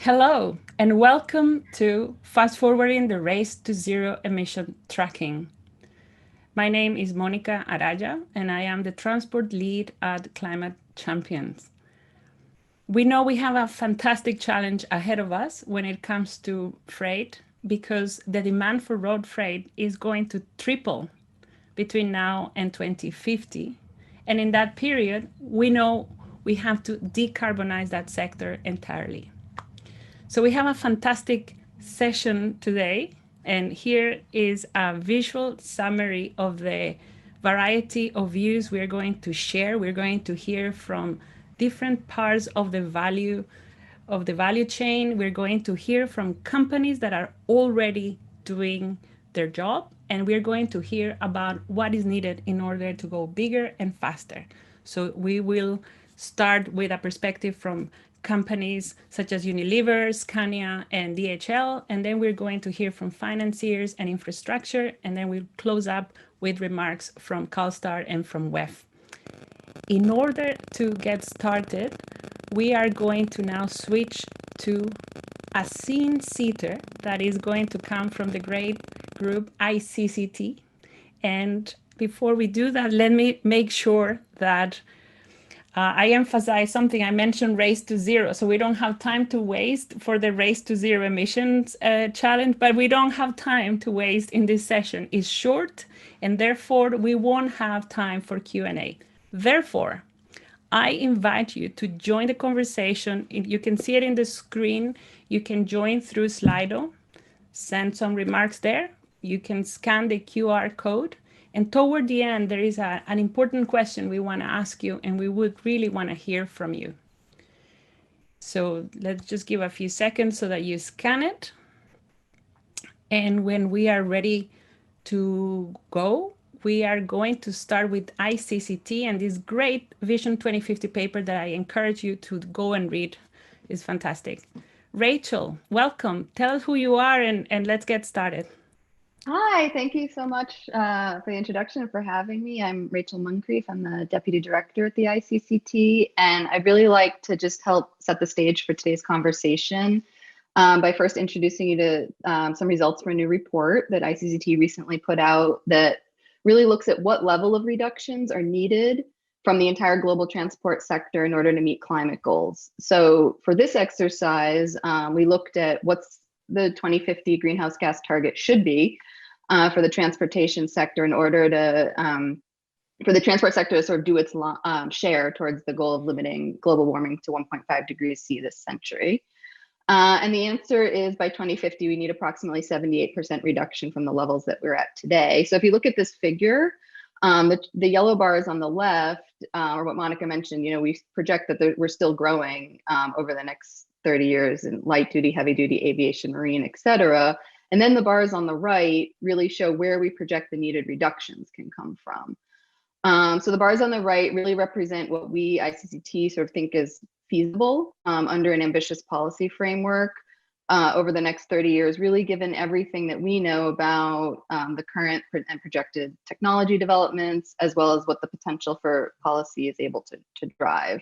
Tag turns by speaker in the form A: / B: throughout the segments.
A: Hello, and welcome to Fast Forwarding the Race to Zero Emission Tracking. My name is Monica Araya, and I am the transport lead at Climate Champions. We know we have a fantastic challenge ahead of us when it comes to freight because the demand for road freight is going to triple between now and 2050. And in that period, we know we have to decarbonize that sector entirely. So we have a fantastic session today, and here is a visual summary of the variety of views we're going to share. We're going to hear from different parts of the value chain. We're going to hear from companies that are already doing their job, and we're going to hear about what is needed in order to go bigger and faster. So we will start with a perspective from companies such as Unilever, Scania, and DHL, and then we're going to hear from financiers and infrastructure, and then we'll close up with remarks from CalStar and from WEF. In order to get started, we are going to now switch to a scene seater that is going to come from the great group ICCT. And before we do that, let me make sure that I emphasize something. I mentioned race to zero, so we don't have time to waste for the race to zero emissions challenge, but we don't have time to waste in this session. It's short, and therefore we won't have time for Q&A. Therefore, I invite you to join the conversation. You can see it in the screen. You can join through Slido, send some remarks there. You can scan the QR code. And toward the end, there is an important question we want to ask you, and we would really want to hear from you. So let's just give a few seconds so that you scan it. And when we are ready to go, we are going to start with ICCT and this great Vision 2050 paper that I encourage you to go and read. It's fantastic. Rachel, welcome. Tell us who you are and let's get started.
B: Hi, thank you so much for the introduction and for having me. I'm Rachel Muncrief. I'm the Deputy Director at the ICCT, and I'd really like to just help set the stage for today's conversation by first introducing you to some results for a new report that ICCT recently put out that really looks at what level of reductions are needed from the entire global transport sector in order to meet climate goals. So for this exercise, we looked at what's the 2050 greenhouse gas target should be for the transportation sector in order to for the transport sector to sort of do its share towards the goal of limiting global warming to 1.5 degrees C this century. And the answer is by 2050, we need approximately 78% reduction from the levels that we're at today. So if you look at this figure, the yellow bars on the left, or what Monica mentioned, we project that we're still growing over the next 30 years in light duty, heavy duty, aviation, marine, et cetera. And then the bars on the right really show where we project the needed reductions can come from. So the bars on the right really represent what we, ICCT, sort of think is feasible under an ambitious policy framework over the next 30 years, really given everything that we know about the current and projected technology developments, as well as what the potential for policy is able to drive.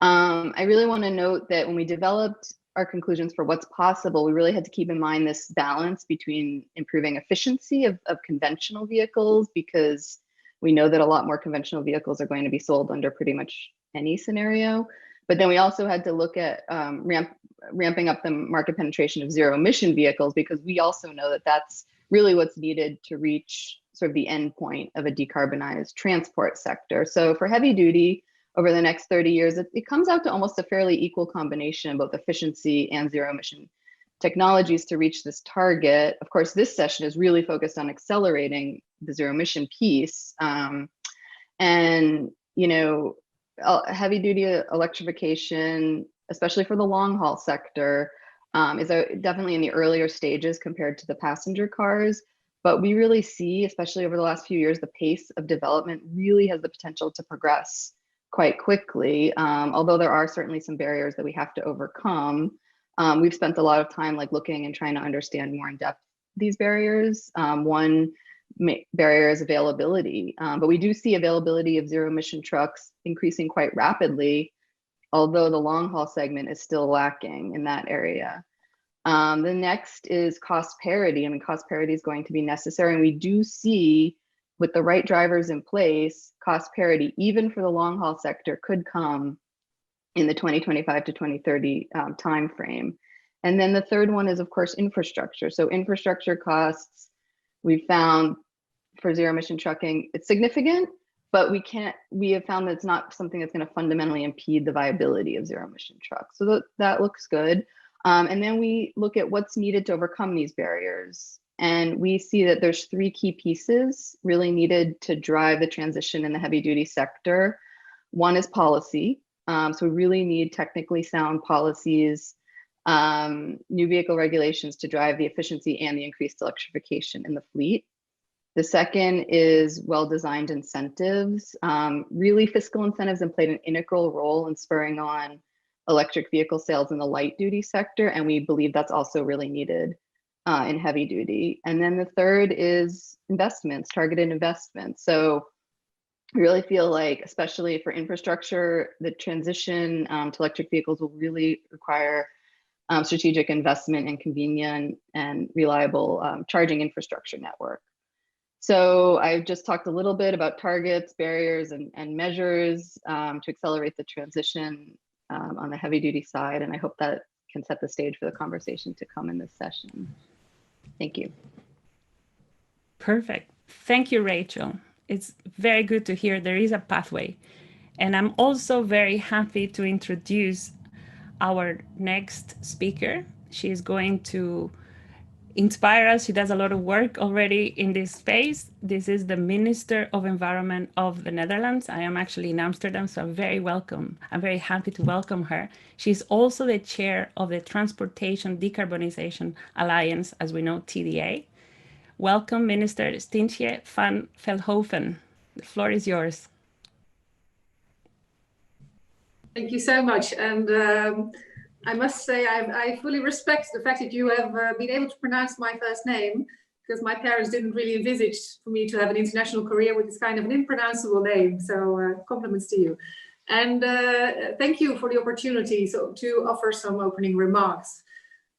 B: I really want to note that when we developed our conclusions for what's possible, we really had to keep in mind this balance between improving efficiency of conventional vehicles, because we know that a lot more conventional vehicles are going to be sold under pretty much any scenario. But then we also had to look at ramping up the market penetration of zero emission vehicles, because we also know that that's really what's needed to reach sort of the end point of a decarbonized transport sector. So for heavy duty, over the next 30 years, it comes out to almost a fairly equal combination of both efficiency and zero emission technologies to reach this target. Of course, this session is really focused on accelerating the zero emission piece. And, heavy duty electrification, especially for the long haul sector, is definitely in the earlier stages compared to the passenger cars. But we really see, especially over the last few years, the pace of development really has the potential to progress quite quickly, although there are certainly some barriers that we have to overcome. We've spent a lot of time looking and trying to understand more in depth these barriers. One barrier is availability, but we do see availability of zero emission trucks increasing quite rapidly, although the long haul segment is still lacking in that area. The next is cost parity. I mean, cost parity is going to be necessary, and we do see with the right drivers in place, cost parity, even for the long haul sector, could come in the 2025 to 2030 timeframe. And then the third one is, of course, infrastructure. So infrastructure costs, we found for zero emission trucking, it's significant, but we have found that it's not something that's going to fundamentally impede the viability of zero emission trucks. So that looks good. And then we look at what's needed to overcome these barriers. And we see that there's 3 key pieces really needed to drive the transition in the heavy duty sector. One is policy. So we really need technically sound policies, new vehicle regulations to drive the efficiency and the increased electrification in the fleet. The second is well-designed incentives. Really, fiscal incentives have played an integral role in spurring on electric vehicle sales in the light duty sector, and we believe that's also really needed in heavy duty. And then the third is investments, targeted investments. So we really feel like, especially for infrastructure, the transition to electric vehicles will really require strategic investment in convenient and reliable charging infrastructure network. So I just talked a little bit about targets, barriers, and measures to accelerate the transition on the heavy duty side. And I hope that can set the stage for the conversation to come in this session. Thank you.
A: Perfect. Thank you, Rachel. It's very good to hear there is a pathway. And I'm also very happy to introduce our next speaker. She is going to inspire us. She does a lot of work already in this space. This is the Minister of Environment of the Netherlands. I am actually in Amsterdam, so I'm very happy to welcome her. She's also the chair of the Transportation Decarbonization Alliance, as we know, TDA. Welcome, Minister Stientje van Veldhoven. The floor is yours.
C: Thank you so much. And I must say, I fully respect the fact that you have been able to pronounce my first name, because my parents didn't really envisage for me to have an international career with this kind of an impronounceable name. So compliments to you. And thank you for the opportunity to offer some opening remarks.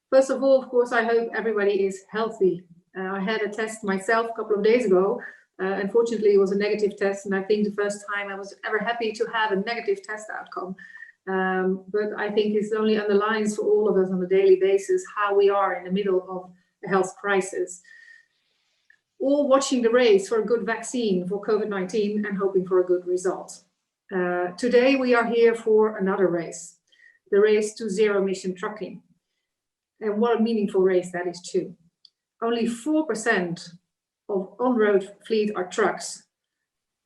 C: First of all, of course, I hope everybody is healthy. I had a test myself a couple of days ago. Unfortunately, it was a negative test, and I think the first time I was ever happy to have a negative test outcome. But I think it only underlines for all of us on a daily basis how we are in the middle of a health crisis. All watching the race for a good vaccine for COVID-19 and hoping for a good result. Today we are here for another race, the race to zero emission trucking. And what a meaningful race that is too. Only 4% of on-road fleet are trucks,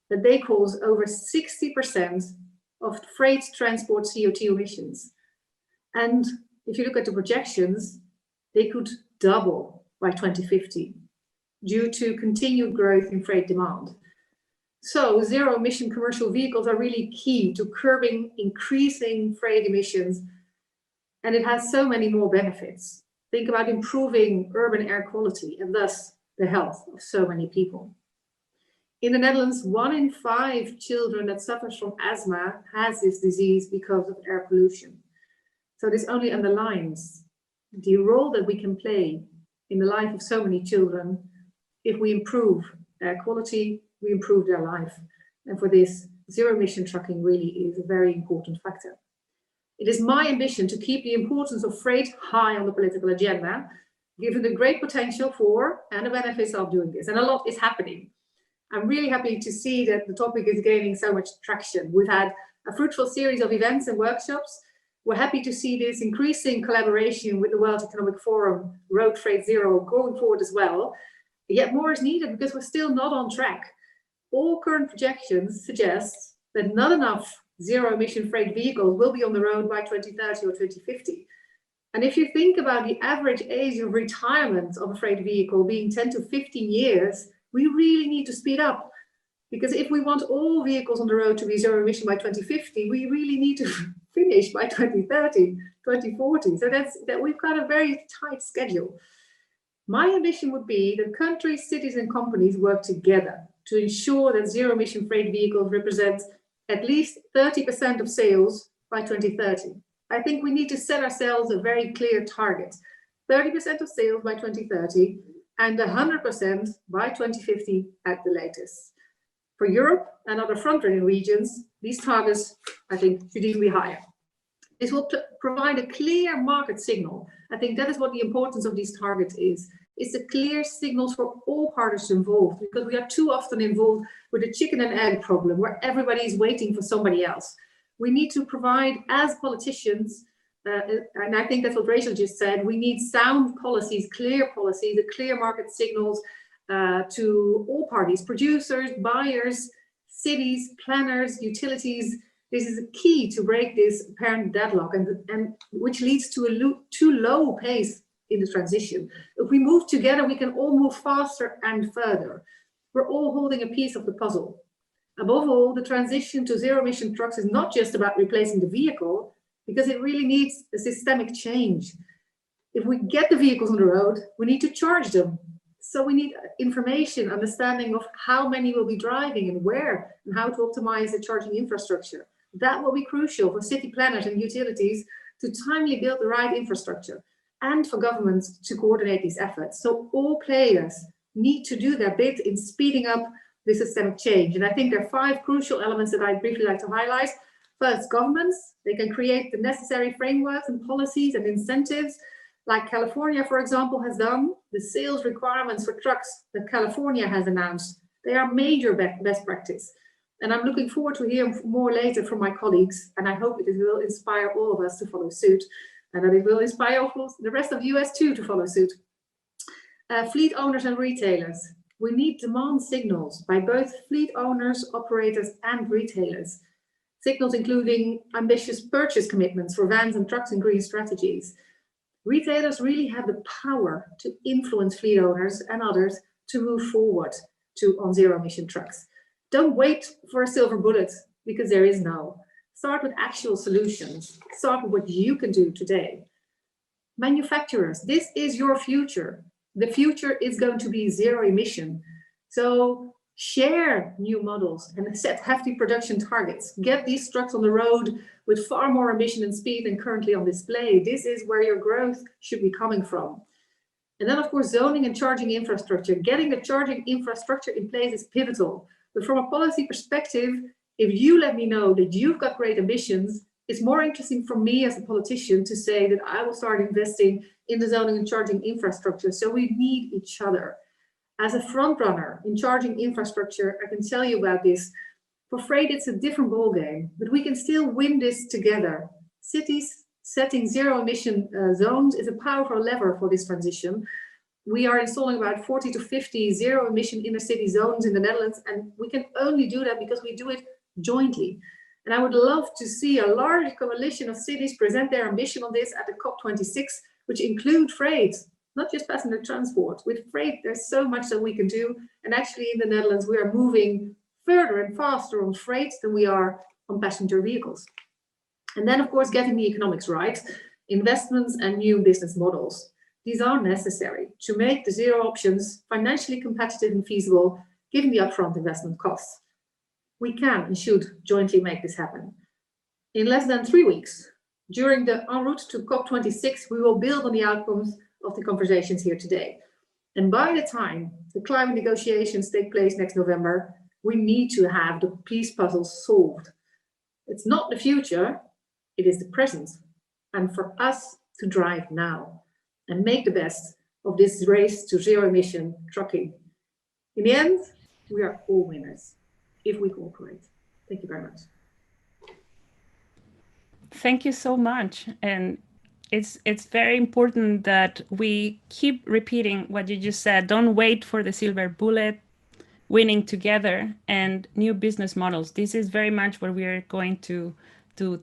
C: but they cause over 60% of freight transport CO2 emissions. And if you look at the projections, they could double by 2050 due to continued growth in freight demand. So zero emission commercial vehicles are really key to curbing increasing freight emissions. And it has so many more benefits. Think about improving urban air quality and thus the health of so many people. In the Netherlands, 1 in 5 children that suffers from asthma has this disease because of air pollution. So this only underlines the role that we can play in the life of so many children. If we improve air quality, we improve their life. And for this, zero emission trucking really is a very important factor. It is my ambition to keep the importance of freight high on the political agenda, given the great potential for and the benefits of doing this. And a lot is happening. I'm really happy to see that the topic is gaining so much traction. We've had a fruitful series of events and workshops. We're happy to see this increasing collaboration with the World Economic Forum, Road Freight Zero, going forward as well. Yet more is needed because we're still not on track. All current projections suggest that not enough zero emission freight vehicles will be on the road by 2030 or 2050. And if you think about the average age of retirement of a freight vehicle being 10 to 15 years, we really need to speed up. Because if we want all vehicles on the road to be zero emission by 2050, we really need to finish by 2030, 2040. So that we've got a very tight schedule. My ambition would be that countries, cities and companies work together to ensure that zero emission freight vehicles represent at least 30% of sales by 2030. I think we need to set ourselves a very clear target. 30% of sales by 2030 and 100% by 2050 at the latest. For Europe and other front-running regions, these targets, I think, should even be higher. This will provide a clear market signal. I think that is what the importance of these targets is. It's a clear signal for all parties involved, because we are too often involved with a chicken and egg problem where everybody is waiting for somebody else. We need to provide, as politicians, and I think that's what Rachel just said, we need sound policies, clear market signals to all parties, producers, buyers, cities, planners, utilities. This is a key to break this apparent deadlock, and which leads to a too low pace in the transition. If we move together, we can all move faster and further. We're all holding a piece of the puzzle. Above all, the transition to zero-emission trucks is not just about replacing the vehicle, because it really needs a systemic change. If we get the vehicles on the road, we need to charge them. So we need information, understanding of how many will be driving and where, and how to optimize the charging infrastructure. That will be crucial for city planners and utilities to timely build the right infrastructure, and for governments to coordinate these efforts. So all players need to do their bit in speeding up the systemic change. And I think there are 5 crucial elements that I'd briefly like to highlight. First, governments, they can create the necessary frameworks and policies and incentives, like California, for example, has done. The sales requirements for trucks that California has announced, they are major best practice. And I'm looking forward to hearing more later from my colleagues, and I hope it will inspire all of us to follow suit, and that it will inspire the rest of the US too to follow suit. Fleet owners and retailers. We need demand signals by both fleet owners, operators, and retailers. Signals including ambitious purchase commitments for vans and trucks and green strategies. Retailers really have the power to influence fleet owners and others to move forward on zero-emission trucks. Don't wait for a silver bullet, because there is no. Start with actual solutions. Start with what you can do today. Manufacturers, this is your future. The future is going to be zero emission. So share new models and set hefty production targets. Get these trucks on the road with far more emission and speed than currently on display. This is where your growth should be coming from. And then, of course, zoning and charging infrastructure. Getting the charging infrastructure in place is pivotal. But from a policy perspective, if you let me know that you've got great ambitions, it's more interesting for me as a politician to say that I will start investing in the zoning and charging infrastructure. So we need each other. As a front runner in charging infrastructure, I can tell you about this. For freight, it's a different ballgame, but we can still win this together. Cities setting zero emission zones is a powerful lever for this transition. We are installing about 40 to 50 zero emission inner city zones in the Netherlands, and we can only do that because we do it jointly. And I would love to see a large coalition of cities present their ambition on this at the COP26, which include freight, not just passenger transport. With freight, there's so much that we can do. And actually in the Netherlands, we are moving further and faster on freight than we are on passenger vehicles. And then, of course, getting the economics right, investments and new business models. These are necessary to make the zero options financially competitive and feasible, given the upfront investment costs. We can and should jointly make this happen. In less than 3 weeks, during the en route to COP26, we will build on the outcomes of the conversations here today. And by the time the climate negotiations take place next November, we need to have the peace puzzle solved. It's not the future, it is the present. And for us to drive now and make the best of this race to zero emission trucking. In the end, we are all winners if we cooperate. Thank you very much.
A: Thank you so much. And it's very important that we keep repeating what you just said. Don't wait for the silver bullet, winning together, and new business models. This is very much what we are going to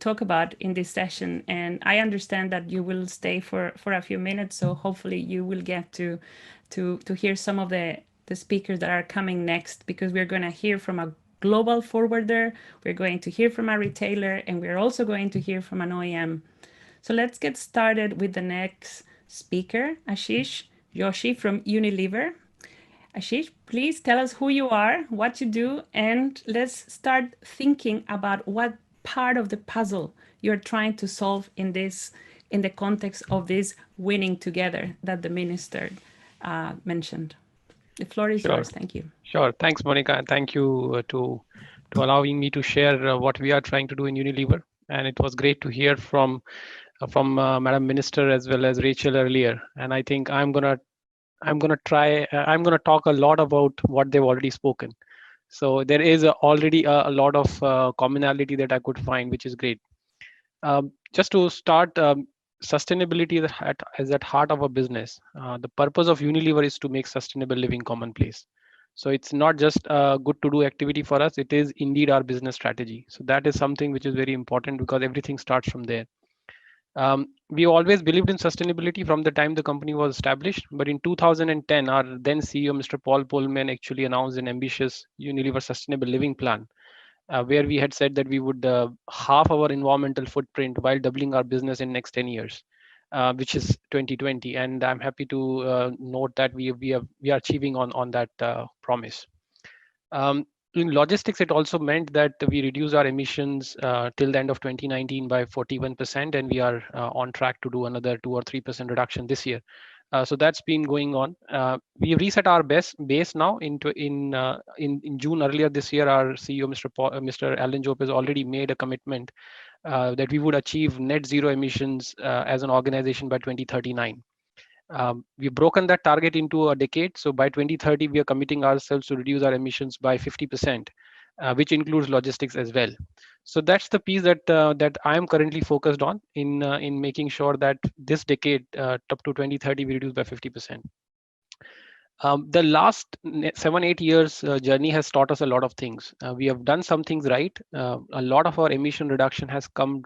A: talk about in this session. And I understand that you will stay for a few minutes, so hopefully you will get to hear some of the speakers that are coming next, because we're going to hear from a global forwarder, we're going to hear from a retailer, and we're also going to hear from an OEM. So let's get started with the next speaker, Ashish Joshi from Unilever. Ashish, please tell us who you are, what you do, and let's start thinking about what part of the puzzle you're trying to solve in the context of this winning together that the minister mentioned. The floor is yours. Thank you.
D: Sure. Thanks, Monica, and thank you to allowing me to share what we are trying to do in Unilever. And it was great to hear from Madam Minister as well as Rachel earlier. And I think I'm gonna talk a lot about what they've already spoken. So there is already a lot of commonality that I could find, which is great. Just to start, sustainability is at heart of a business. The purpose of Unilever is to make sustainable living commonplace. So it's not just a good to do activity for us, it is indeed our business strategy. So that is something which is very important because everything starts from there. We always believed in sustainability from the time the company was established, but in 2010, our then CEO, Mr. Paul Polman, actually announced an ambitious Unilever Sustainable Living Plan, where we had said that we would halve our environmental footprint while doubling our business in next 10 years, which is 2020. And I'm happy to note that we are achieving on that promise. In logistics, it also meant that we reduced our emissions till the end of 2019 by 41%, and we are on track to do another 2 or 3% reduction this year. So that's been going on. We reset our base now in June earlier this year. Our CEO, Mr. Alan Jope, has already made a commitment that we would achieve net zero emissions as an organization by 2039. We've broken that target into a decade. So by 2030, we are committing ourselves to reduce our emissions by 50%, which includes logistics as well. So that's the piece that I am currently focused on in making sure that this decade, up to 2030, we reduce by 50%. The last 7-8 years journey has taught us a lot of things. We have done some things right. A lot of our emission reduction has come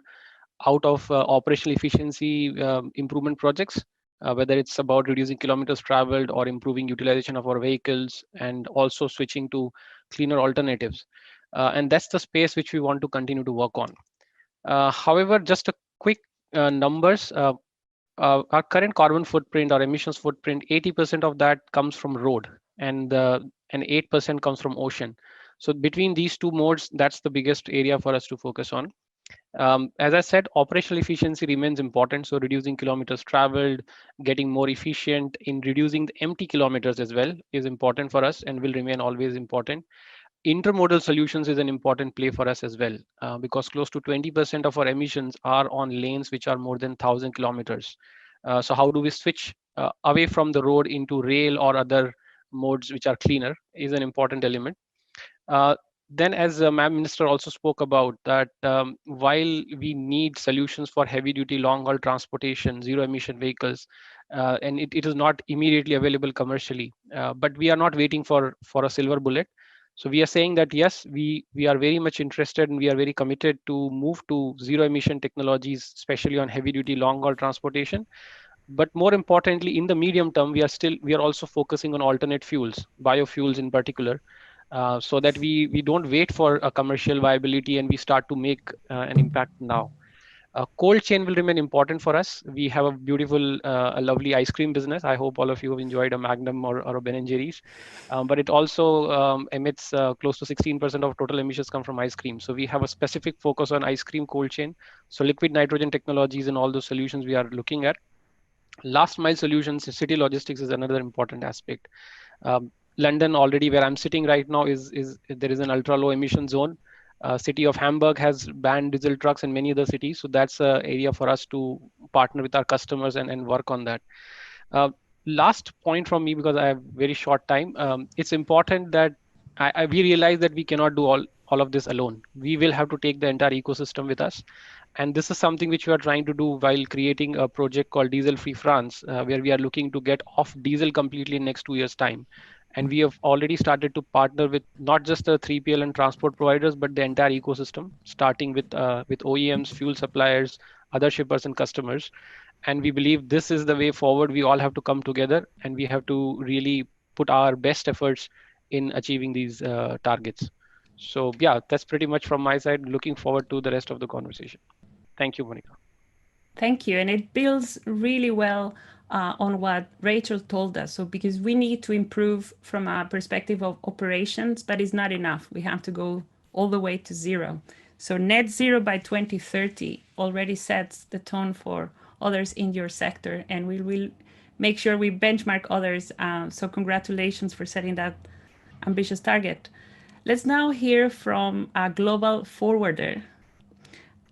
D: out of operational efficiency improvement projects. Whether it's about reducing kilometers traveled or improving utilization of our vehicles and also switching to cleaner alternatives. And that's the space which we want to continue to work on. However, just a quick numbers. Our current carbon footprint, our emissions footprint, 80% of that comes from road and 8% comes from ocean. So between these two modes, that's the biggest area for us to focus on. As I said, operational efficiency remains important. So reducing kilometers traveled, getting more efficient in reducing the empty kilometers as well is important for us and will remain always important. Intermodal solutions is an important play for us as well, because close to 20% of our emissions are on lanes which are more than 1,000 kilometers. So how do we switch away from the road into rail or other modes which are cleaner is an important element. Then, as Ma'am Minister also spoke about that, while we need solutions for heavy duty long haul transportation, zero emission vehicles, and it is not immediately available commercially, but we are not waiting for a silver bullet. So we are saying that yes, we are very much interested and we are very committed to move to zero emission technologies, especially on heavy duty long haul transportation. But more importantly, in the medium term, we are also focusing on alternate fuels, biofuels in particular, so that we don't wait for a commercial viability and we start to make an impact now. Cold chain will remain important for us. We have a beautiful, a lovely ice cream business. I hope all of you have enjoyed a Magnum or a Ben & Jerry's. But it also emits close to 16% of total emissions come from ice cream. So we have a specific focus on ice cream cold chain. So liquid nitrogen technologies and all those solutions we are looking at. Last mile solutions, city logistics is another important aspect. London already, where I'm sitting right now, there is an ultra low emission zone. City of Hamburg has banned diesel trucks and many other cities. So that's an area for us to partner with our customers and work on that. Last point from me, because I have very short time, it's important that we realize that we cannot do all of this alone. We will have to take the entire ecosystem with us. And this is something which we are trying to do while creating a project called Diesel Free France, where we are looking to get off diesel completely in next 2 years' time. And we have already started to partner with not just the 3PL and transport providers, but the entire ecosystem, starting with OEMs, fuel suppliers, other shippers and customers. And we believe this is the way forward. We all have to come together and we have to really put our best efforts in achieving these targets. So yeah, that's pretty much from my side. Looking forward to the rest of the conversation. Thank you, Monica.
A: Thank you. And it builds really well on what Rachel told us. So because we need to improve from a perspective of operations, but it's not enough. We have to go all the way to zero. So net zero by 2030 already sets the tone for others in your sector, and we will make sure we benchmark others. So congratulations for setting that ambitious target. Let's now hear from a global forwarder,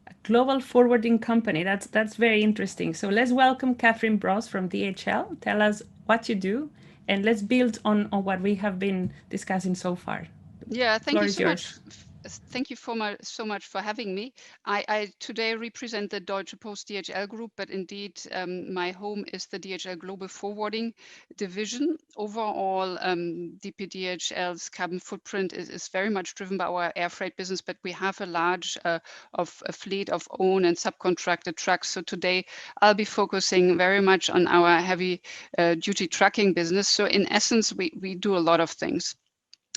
A: a global forwarding company. That's very interesting. So let's welcome Kathrin Brost from DHL. Tell us what you do, and let's build on what we have been discussing so far.
E: Yeah,
A: thank you so
E: much. Thank you so much for having me. I today represent the Deutsche Post DHL Group, but indeed my home is the DHL Global Forwarding Division. Overall, DPDHL's carbon footprint is very much driven by our air freight business, but we have a large a fleet of own and subcontracted trucks. So today I'll be focusing very much on our heavy duty trucking business. So in essence, we do a lot of things.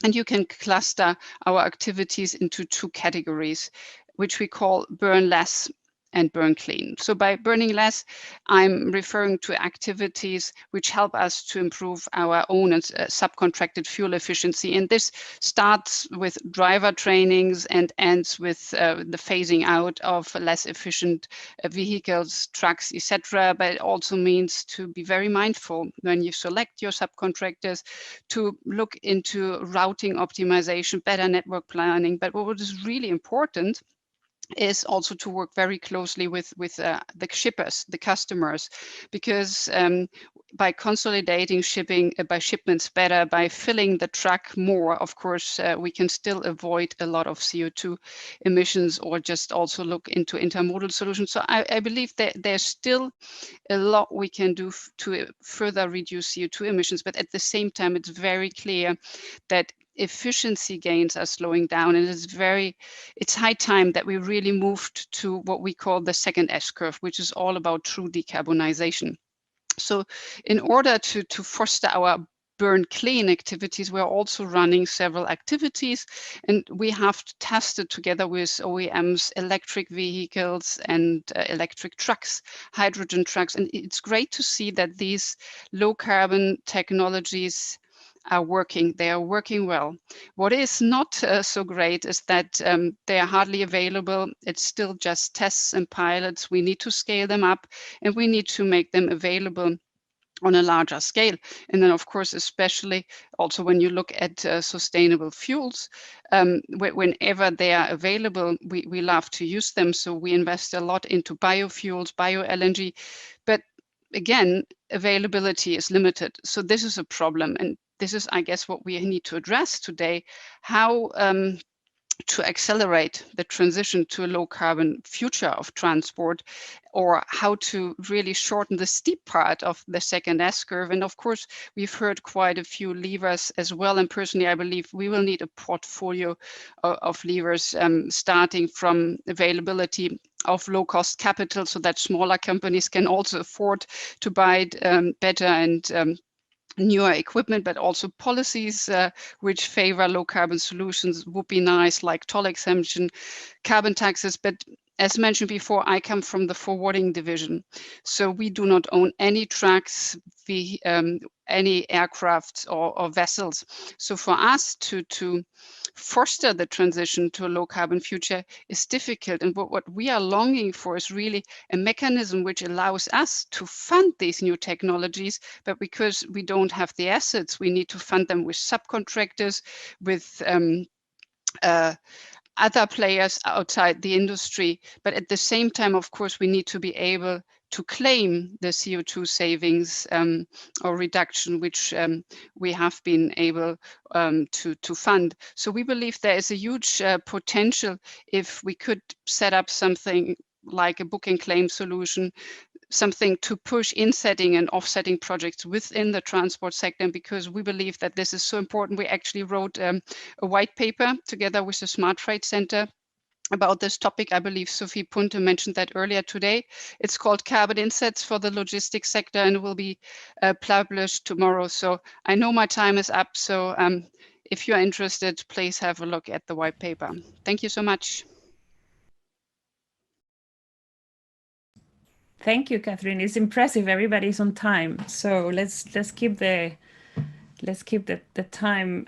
E: And you can cluster our activities into two categories, which we call burn less and burn clean. So by burning less, I'm referring to activities which help us to improve our own and subcontracted fuel efficiency. And this starts with driver trainings and ends with the phasing out of less efficient vehicles, trucks, etc. But it also means to be very mindful when you select your subcontractors, to look into routing optimization, better network planning. But what is really important is also to work very closely with the shippers, the customers, because by consolidating shipping by shipments better, by filling the truck more, of course, we can still avoid a lot of CO2 emissions, or just also look into intermodal solutions. So I believe that there's still a lot we can do to further reduce CO2 emissions, but at the same time, it's very clear that efficiency gains are slowing down, and it's high time that we really moved to what we call the second S-curve, which is all about true decarbonization. So in order to foster our burn clean activities, we're also running several activities, and we have tested together with OEMs electric vehicles and electric trucks, hydrogen trucks, and it's great to see that these low carbon technologies are working. They are working well. What is not so great is that they are hardly available. It's still just tests and pilots. We need to scale them up, and we need to make them available on a larger scale. And then, of course, especially also when you look at sustainable fuels, whenever they are available, we love to use them. So we invest a lot into biofuels, bio-LNG, but again, availability is limited. So this is a problem. And this is, I guess, what we need to address today, how to accelerate the transition to a low carbon future of transport, or how to really shorten the steep part of the second S-curve. And of course, we've heard quite a few levers as well. And personally, I believe we will need a portfolio of levers, starting from availability of low-cost capital, so that smaller companies can also afford to buy better and newer equipment, but also policies which favor low carbon solutions would be nice, like toll exemption, carbon taxes. But as mentioned before, I come from the forwarding division. So we do not own any trucks, any aircraft or vessels. So for us to foster the transition to a low carbon future is difficult. And what we are longing for is really a mechanism which allows us to fund these new technologies, but because we don't have the assets, we need to fund them with subcontractors, with other players outside the industry. But at the same time, of course, we need to be able to claim the CO2 savings or reduction, which we have been able to fund. So we believe there is a huge potential if we could set up something like a book and claim solution, something to push insetting and offsetting projects within the transport sector. And because we believe that this is so important, we actually wrote a white paper together with the Smart Freight Center about this topic. I believe Sophie Punte mentioned that earlier today. It's called Carbon Insets for the Logistics Sector, and will be published tomorrow. So I know my time is up. So if you're interested, please have a look at the white paper. Thank you so much.
A: Thank you, Kathrin. It's impressive. Everybody's on time, so let's keep the time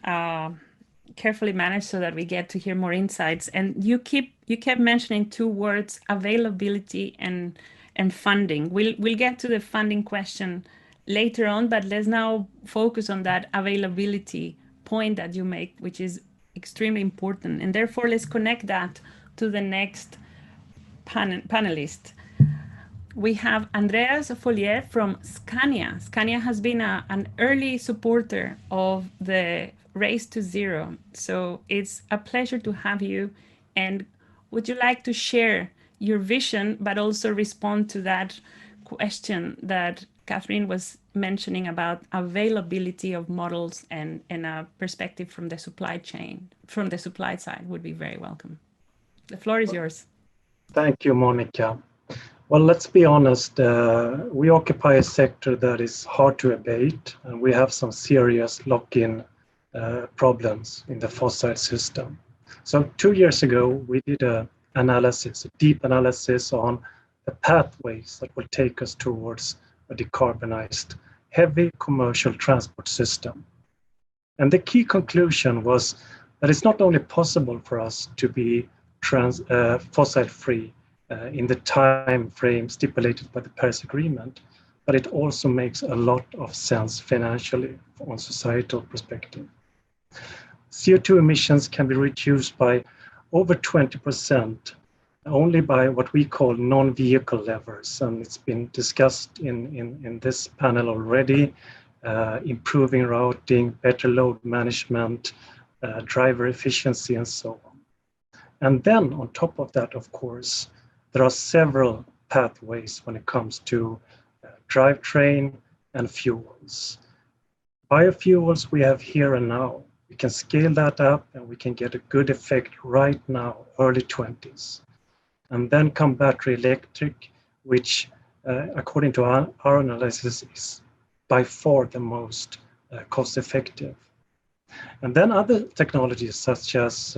A: carefully managed so that we get to hear more insights. And you kept mentioning two words: availability and funding. We'll get to the funding question later on, but let's now focus on that availability point that you make, which is extremely important. And therefore, let's connect that to the next panelist. We have Andreas Follér from Scania. Scania has been an early supporter of the Race to Zero. So it's a pleasure to have you. And would you like to share your vision, but also respond to that question that Kathrin was mentioning about availability of models and a perspective from the supply chain, from the supply side would be very welcome. The floor is yours.
F: Thank you, Monica. Well, let's be honest, we occupy a sector that is hard to abate, and we have some serious lock-in problems in the fossil system. So 2 years ago, we did an analysis, a deep analysis on the pathways that will take us towards a decarbonized, heavy commercial transport system. And the key conclusion was that it's not only possible for us to be fossil-free in the time frame stipulated by the Paris Agreement, but it also makes a lot of sense financially on societal perspective. CO2 emissions can be reduced by over 20% only by what we call non-vehicle levers, and it's been discussed in this panel already, improving routing, better load management, driver efficiency, and so on. And then on top of that, of course, there are several pathways when it comes to drivetrain and fuels. Biofuels we have here and now. We can scale that up and we can get a good effect right now, early 20s. And then come battery electric, which according to our analysis is by far the most cost effective. And then other technologies such as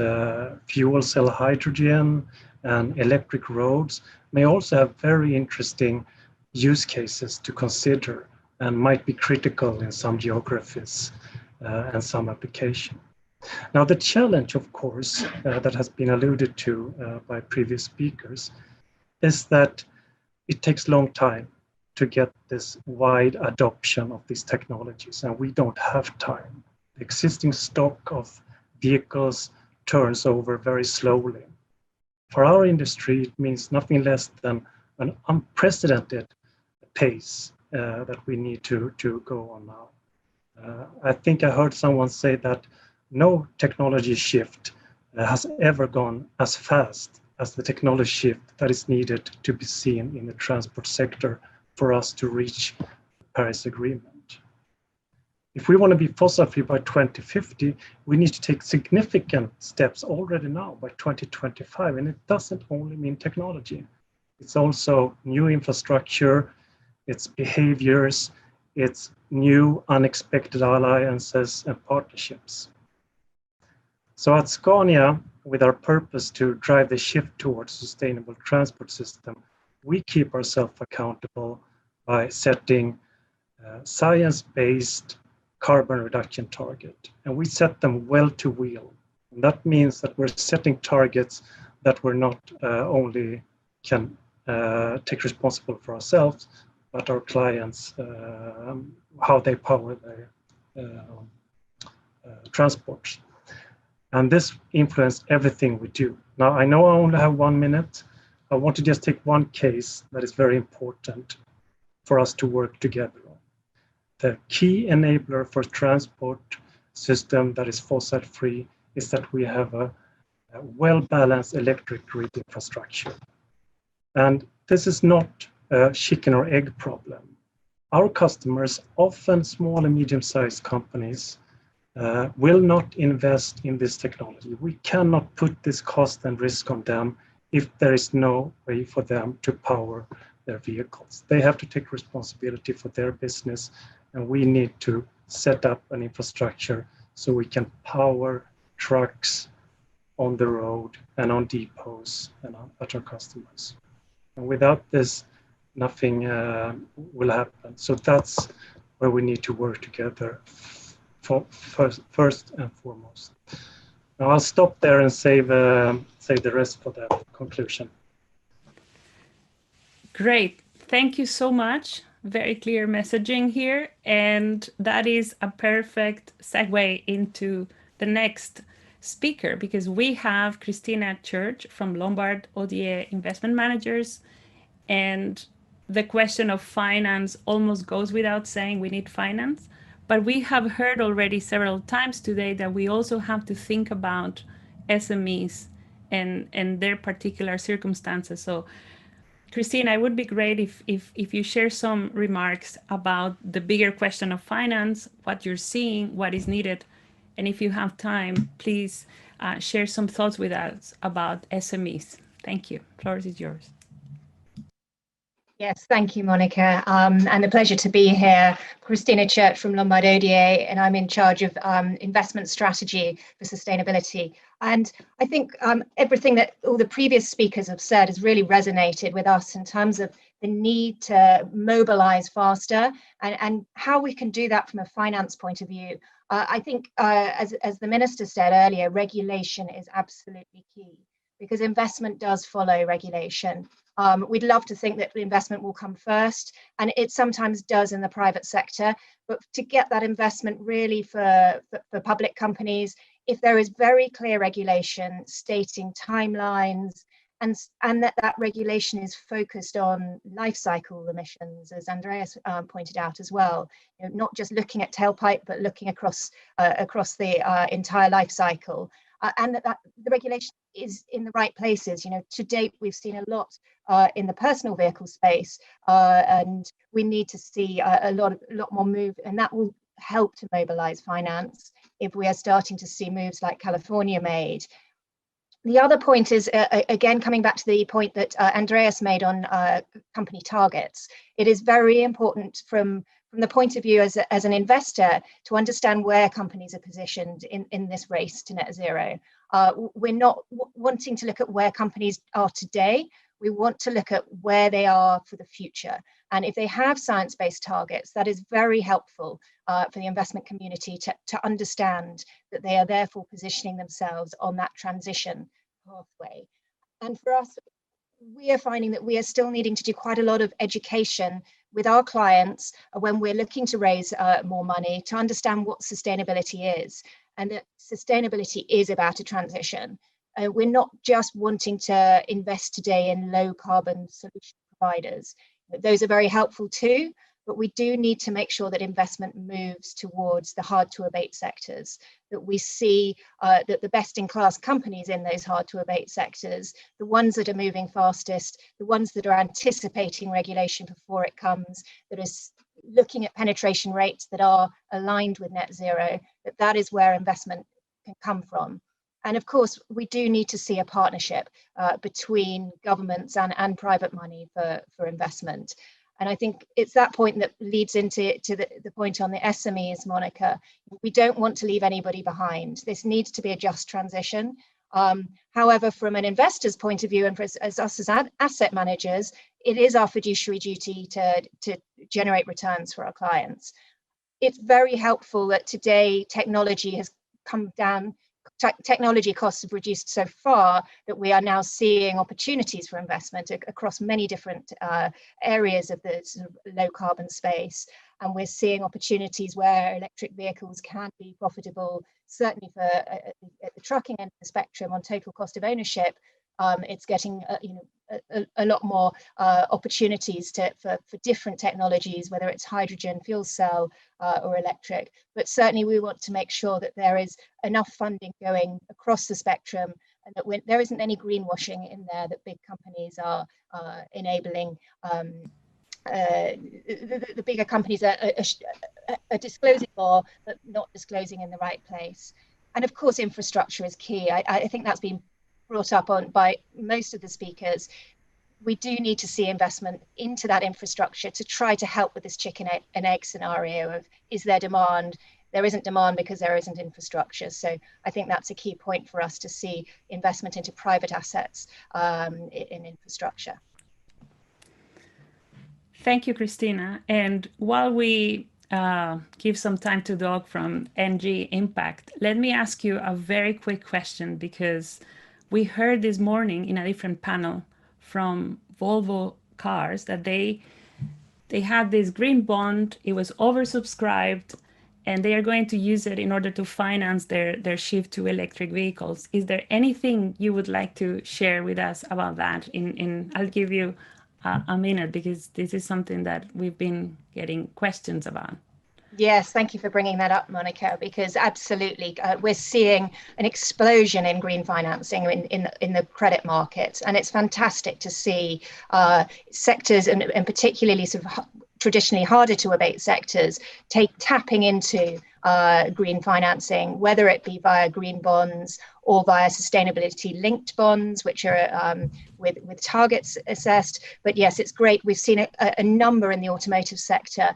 F: fuel cell hydrogen and electric roads may also have very interesting use cases to consider and might be critical in some geographies and some application. Now, the challenge, of course, that has been alluded to by previous speakers is that it takes a long time to get this wide adoption of these technologies, and we don't have time. The existing stock of vehicles turns over very slowly. For our industry, it means nothing less than an unprecedented pace that we need to go on now. I think I heard someone say that no technology shift has ever gone as fast as the technology shift that is needed to be seen in the transport sector for us to reach the Paris Agreement. If we want to be fossil-free by 2050, we need to take significant steps already now by 2025. And it doesn't only mean technology. It's also new infrastructure, it's behaviors, it's new unexpected alliances and partnerships. So at Scania, with our purpose to drive the shift towards sustainable transport system, we keep ourselves accountable by setting science-based carbon reduction target, and we set them well to wheel. And that means that we're setting targets that we're not only can take responsible for ourselves, but our clients, how they power their transport. And this influences everything we do. Now, I know I only have 1 minute. I want to just take one case that is very important for us to work together on. The key enabler for transport system that is fossil-free is that we have a well-balanced electric grid infrastructure. And this is not a chicken or egg problem. Our customers, often small and medium-sized companies, will not invest in this technology. We cannot put this cost and risk on them if there is no way for them to power their vehicles. They have to take responsibility for their business, and we need to set up an infrastructure so we can power trucks on the road and on depots and at our customers. And without this, nothing will happen. So that's where we need to work together for first and foremost. Now I'll stop there and save the rest for the conclusion.
A: Great. Thank you so much. Very clear messaging here. And that is a perfect segue into the next speaker, because we have Kristina Church from Lombard ODA Investment Managers. And the question of finance almost goes without saying. We need finance. But we have heard already several times today that we also have to think about SMEs and their particular circumstances. So Kristina, it would be great if you share some remarks about the bigger question of finance, what you're seeing, what is needed. And if you have time, please share some thoughts with us about SMEs. Thank you. Floor is yours.
G: Yes, thank you, Monica, and a pleasure to be here. Kristina Church from Lombard ODA, and I'm in charge of investment strategy for sustainability. And I think everything that all the previous speakers have said has really resonated with us in terms of the need to mobilize faster and how we can do that from a finance point of view. I think, as the Minister said earlier, regulation is absolutely key, because investment does follow regulation. We'd love to think that investment will come first, and it sometimes does in the private sector, but to get that investment really for public companies, if there is very clear regulation stating timelines, and that regulation is focused on life cycle emissions, as Andreas pointed out as well, you know, not just looking at tailpipe, but looking across the entire life cycle. And that the regulation is in the right places. You know, to date, we've seen a lot in the personal vehicle space, and we need to see a lot more move, and that will help to mobilize finance if we are starting to see moves like California made. The other point is, again, coming back to the point that Andreas made on company targets. It is very important from the point of view as an investor to understand where companies are positioned in this race to net zero. We're not wanting to look at where companies are today. We want to look at where they are for the future. And if they have science-based targets, that is very helpful for the investment community to understand that they are therefore positioning themselves on that transition pathway. And for us, we are finding that we are still needing to do quite a lot of education with our clients when we're looking to raise more money, to understand what sustainability is, and that sustainability is about a transition. We're not just wanting to invest today in low carbon solution providers. Those are very helpful too, but we do need to make sure that investment moves towards the hard to abate sectors, that we see that the best in class companies in those hard to abate sectors, the ones that are moving fastest, the ones that are anticipating regulation before it comes, that is looking at penetration rates that are aligned with net zero, that is where investment can come from. And of course, we do need to see a partnership between governments and private money for investment. And I think it's that point that leads into the point on the SMEs, Monica. We don't want to leave anybody behind. This needs to be a just transition. However, from an investor's point of view, and as us as asset managers, it is our fiduciary duty to generate returns for our clients. It's very helpful that today technology has come down. Technology costs have reduced so far that we are now seeing opportunities for investment across many different areas of the sort of low carbon space. And we're seeing opportunities where electric vehicles can be profitable, certainly for at the trucking end of the spectrum on total cost of ownership. It's getting a lot more opportunities for different technologies, whether it's hydrogen, fuel cell, or electric. But certainly we want to make sure that there is enough funding going across the spectrum, and that there isn't any greenwashing in there, that big companies are enabling. The bigger companies are disclosing more, but not disclosing in the right place. And of course, infrastructure is key. I think that's been brought up by most of the speakers. We do need to see investment into that infrastructure to try to help with this chicken and egg scenario of, is there demand? There isn't demand because there isn't infrastructure. So I think that's a key point for us to see investment into private assets in infrastructure.
A: Thank you, Kristina. And while we give some time to Doug from Angie Impact, let me ask you a very quick question, because we heard this morning in a different panel from Volvo Cars that they had this green bond, it was oversubscribed, and they are going to use it in order to finance their shift to electric vehicles. Is there anything you would like to share with us about that? I'll give you a minute, because this is something that we've been getting questions about.
G: Yes, thank you for bringing that up, Monica, because absolutely, we're seeing an explosion in green financing in the credit market, and it's fantastic to see sectors, and particularly sort of traditionally harder to abate sectors, tapping into green financing, whether it be via green bonds or via sustainability linked bonds, which are with targets assessed. But yes, it's great. We've seen a number in the automotive sector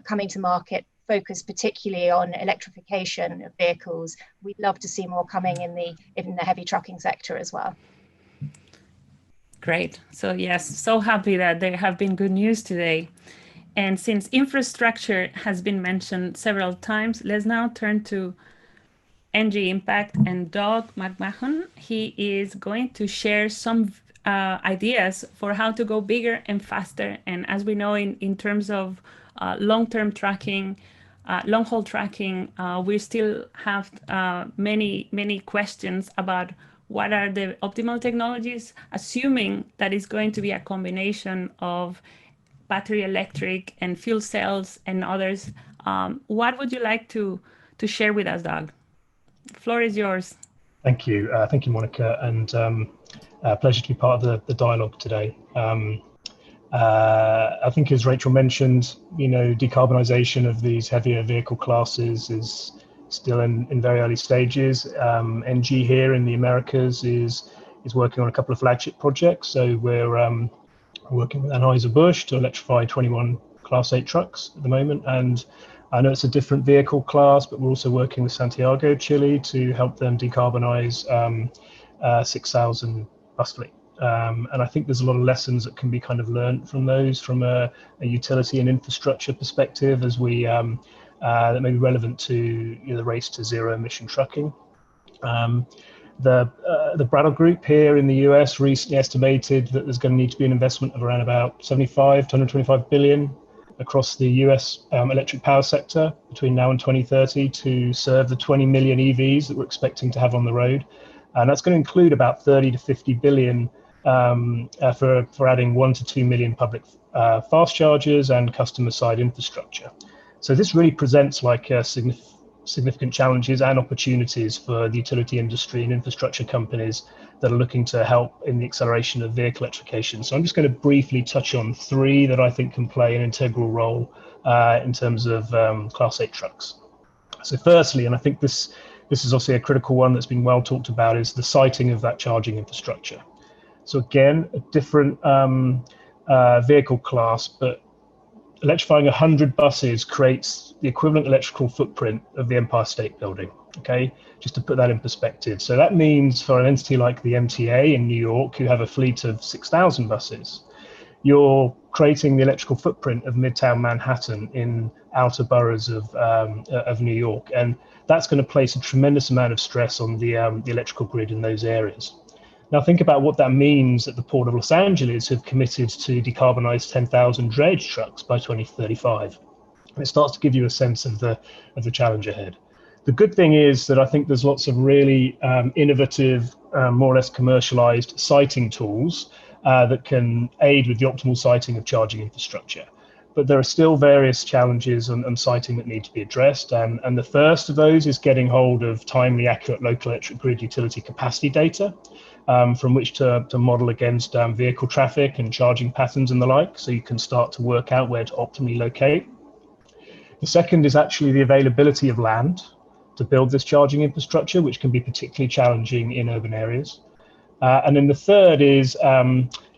G: coming to market, focused particularly on electrification of vehicles. We'd love to see more coming in the heavy trucking sector as well.
A: Great. So yes, so happy that there have been good news today. And since infrastructure has been mentioned several times, let's now turn to Angie Impact and Doug McMahon. He is going to share some ideas for how to go bigger and faster. And as we know, in terms of long-term tracking, long-haul tracking, we still have many questions about what are the optimal technologies, assuming that it's going to be a combination of battery electric and fuel cells and others. What would you like to share with us, Doug? The floor is yours.
H: Thank you, Monica, and pleasure to be part of the dialogue today. I think, as Rachel mentioned, decarbonisation of these heavier vehicle classes is still in very early stages. NG here in the Americas is working on a couple of flagship projects. So we're working with Anheuser-Busch to electrify 21 Class 8 trucks at the moment. And I know it's a different vehicle class, but we're also working with Santiago, Chile, to help them decarbonize 6,000 bus fleet. And I think there's a lot of lessons that can be kind of learned from those, from a utility and infrastructure perspective, as we that may be relevant to the race to zero emission trucking. The Brattle Group here in the US recently estimated that there's going to need to be an investment of around about 75 to 125 billion across the US electric power sector between now and 2030 to serve the 20 million EVs that we're expecting to have on the road. And that's going to include about 30 to 50 billion for adding 1 to 2 million public fast chargers and customer side infrastructure. So this really presents like significant challenges and opportunities for the utility industry and infrastructure companies that are looking to help in the acceleration of vehicle electrification. So I'm just going to briefly touch on 3 that I think can play an integral role in terms of Class 8 trucks. So firstly, and I think this is also a critical one that's been well talked about, is the siting of that charging infrastructure. So again, a different vehicle class, but electrifying 100 buses creates the equivalent electrical footprint of the Empire State Building, okay? Just to put that in perspective. So that means for an entity like the MTA in New York, who have a fleet of 6,000 buses, you're creating the electrical footprint of Midtown Manhattan in outer boroughs of New York. And that's going to place a tremendous amount of stress on the electrical grid in those areas. Now think about what that means that the Port of Los Angeles have committed to decarbonize 10,000 dredge trucks by 2035. And it starts to give you a sense of the challenge ahead. The good thing is that I think there's lots of really innovative, more or less commercialized siting tools that can aid with the optimal siting of charging infrastructure. But there are still various challenges on siting that need to be addressed. And the first of those is getting hold of timely, accurate local electric grid utility capacity data from which to model against vehicle traffic and charging patterns and the like, so you can start to work out where to optimally locate. The second is actually the availability of land to build this charging infrastructure, which can be particularly challenging in urban areas. And then the third is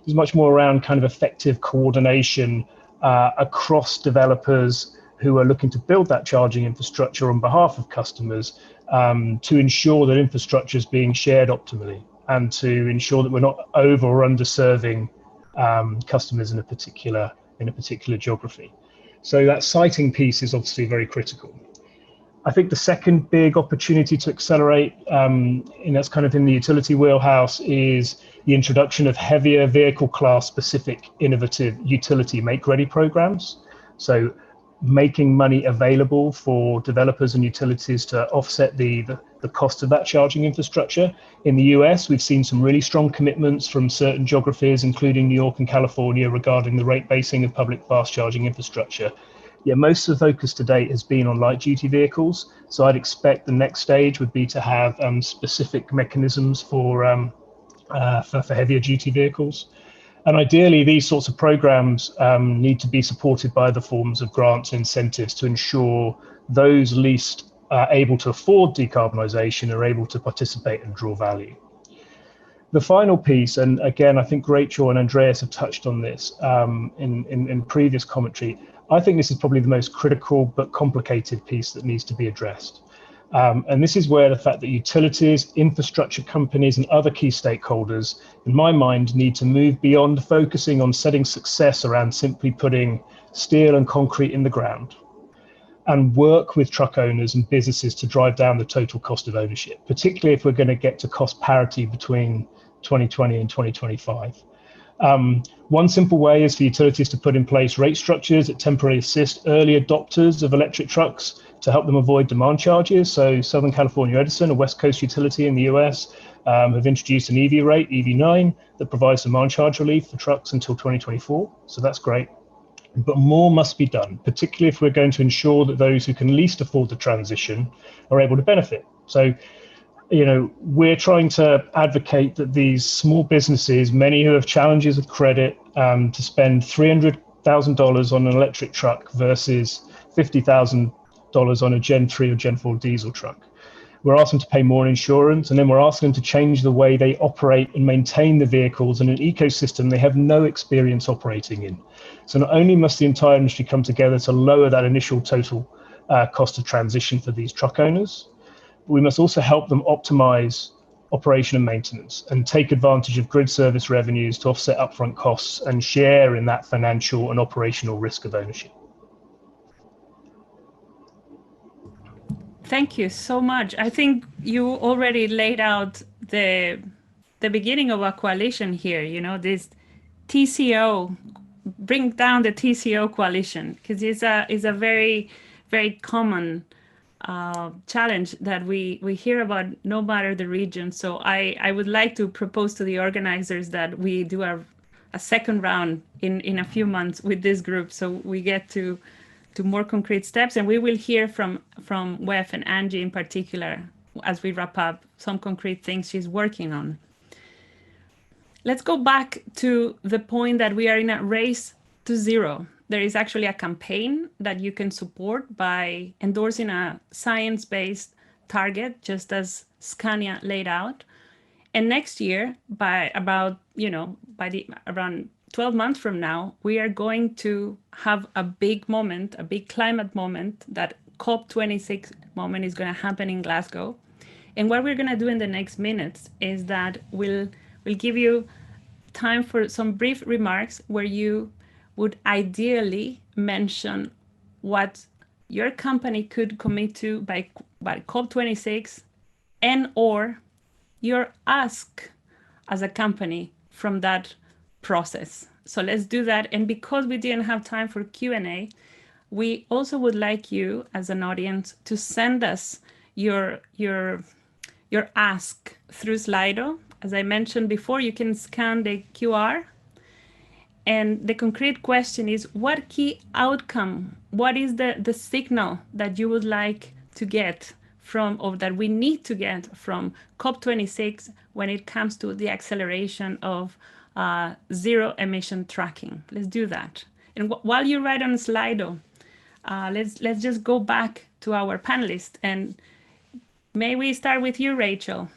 H: much more around kind of effective coordination across developers who are looking to build that charging infrastructure on behalf of customers to ensure that infrastructure is being shared optimally and to ensure that we're not over or underserving customers in a particular geography. So that siting piece is obviously very critical. I think the second big opportunity to accelerate, that's kind of in the utility wheelhouse, is the introduction of heavier vehicle class specific innovative utility make-ready programs. So making money available for developers and utilities to offset the cost of that charging infrastructure. In the US, we've seen some really strong commitments from certain geographies, including New York and California, regarding the rate basing of public fast charging infrastructure. Yeah, most of the focus to date has been on light duty vehicles. So I'd expect the next stage would be to have specific mechanisms for heavier duty vehicles. And ideally, these sorts of programs need to be supported by the forms of grants and incentives to ensure those least able to afford decarbonisation are able to participate and draw value. The final piece, and again, I think Rachel and Andreas have touched on this in previous commentary, I think this is probably the most critical but complicated piece that needs to be addressed. And this is where the fact that utilities, infrastructure companies, and other key stakeholders, in my mind, need to move beyond focusing on setting success around simply putting steel and concrete in the ground, and work with truck owners and businesses to drive down the total cost of ownership, particularly if we're going to get to cost parity between 2020 and 2025. One simple way is for utilities to put in place rate structures that temporarily assist early adopters of electric trucks to help them avoid demand charges. So Southern California Edison, a West Coast utility in the US, have introduced an EV rate, EV9, that provides demand charge relief for trucks until 2024. So that's great. But more must be done, particularly if we're going to ensure that those who can least afford the transition are able to benefit. So, we're trying to advocate that these small businesses, many who have challenges with credit, to spend $300,000 on an electric truck versus $50,000 on a Gen 3 or Gen 4 diesel truck. We're asking them to pay more in insurance, and then we're asking them to change the way they operate and maintain the vehicles in an ecosystem they have no experience operating in. So not only must the entire industry come together to lower that initial total cost of transition for these truck owners, we must also help them optimize operation and maintenance and take advantage of grid service revenues to offset upfront costs and share in that financial and operational risk of ownership.
A: Thank you so much. I think you already laid out the beginning of a coalition here, this TCO, bring down the TCO coalition, because it's a very, very common challenge that we hear about no matter the region. So I would like to propose to the organizers that we do a second round in a few months with this group, so we get to more concrete steps, and we will hear from WEF and Angie in particular as we wrap up some concrete things she's working on. Let's go back to the point that we are in a race to zero. There is actually a campaign that you can support by endorsing a science-based target, just as Scania laid out. And next year, by around 12 months from now, we are going to have a big moment, a big climate moment, that COP26 moment is going to happen in Glasgow. And what we're going to do in the next minutes is that we'll give you time for some brief remarks where you would ideally mention what your company could commit to by COP26, and or your ask as a company from that process. So let's do that. And because we didn't have time for Q&A, we also would like you as an audience to send us your ask through Slido. As I mentioned before, you can scan the QR. And the concrete question is, what key outcome, what is the signal that you would like to get from, or that we need to get from COP26 when it comes to the acceleration of zero emission tracking? Let's do that. And while you write on Slido, let's just go back to our panelists. And may we start with you, Rachel?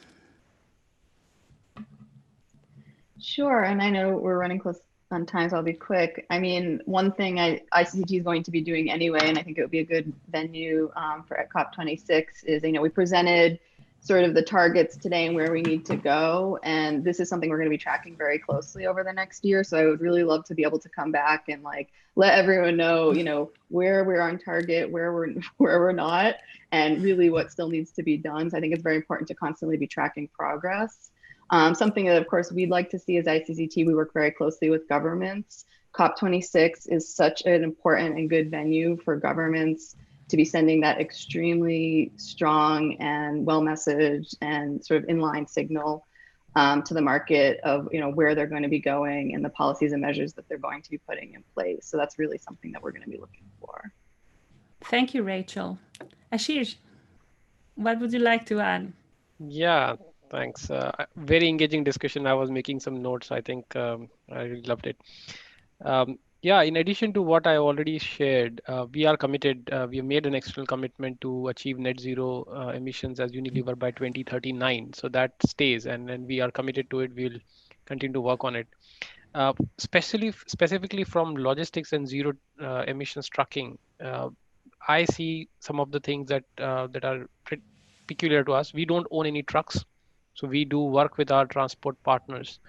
B: Sure, and I know we're running close on time, so I'll be quick. I mean, one thing ICCT is going to be doing anyway, and I think it would be a good venue for at COP26 is, we presented sort of the targets today and where we need to go. And this is something we're going to be tracking very closely over the next year. So I would really love to be able to come back and like let everyone know, you know, where we're on target, where we're not, and really what still needs to be done. So I think it's very important to constantly be tracking progress. Something that, of course, we'd like to see as ICCT, we work very closely with governments. COP26 is such an important and good venue for governments to be sending that extremely strong and well-messaged and sort of inline signal to the market of, you know, where they're going to be going and the policies and measures that they're going to be putting in place. So that's really something that we're going to be looking for.
A: Thank you, Rachel. Ashish, what would you like to add?
D: Yeah, thanks. Very engaging discussion. I was making some notes. I think I really loved it. Yeah, in addition to what I already shared, we are committed, we have made an external commitment to achieve net zero emissions as Unilever by 2039. So that stays, and we are committed to it. We'll continue to work on it. Specifically from logistics and zero emissions trucking, I see some of the things that are peculiar to us. We don't own any trucks, so we do work with our transport partners.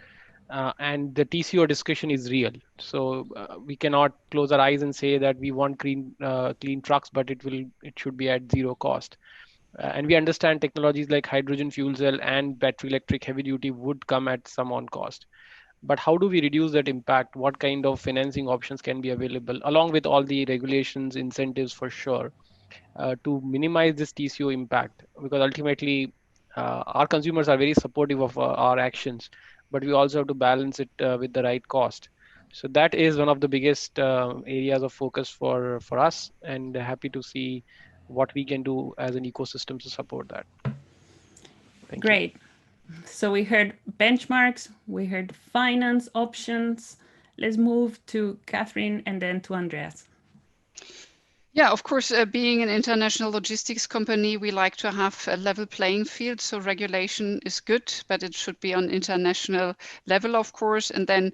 D: And the TCO discussion is real. So we cannot close our eyes and say that we want clean trucks, but it should be at zero cost. And we understand technologies like hydrogen fuel cell and battery electric heavy duty would come at some on cost. But how do we reduce that impact? What kind of financing options can be available, along with all the regulations, incentives for sure, to minimize this TCO impact? Because ultimately, our consumers are very supportive of our actions, but we also have to balance it with the right cost. So that is one of the biggest areas of focus for us, and happy to see what we can do as an ecosystem to support that. Thank
A: Great. So we heard benchmarks, we heard finance options. Let's move to Kathrin and then to Andreas.
E: Yeah, of course, being an international logistics company, we like to have a level playing field. So regulation is good, but it should be on international level, of course. And then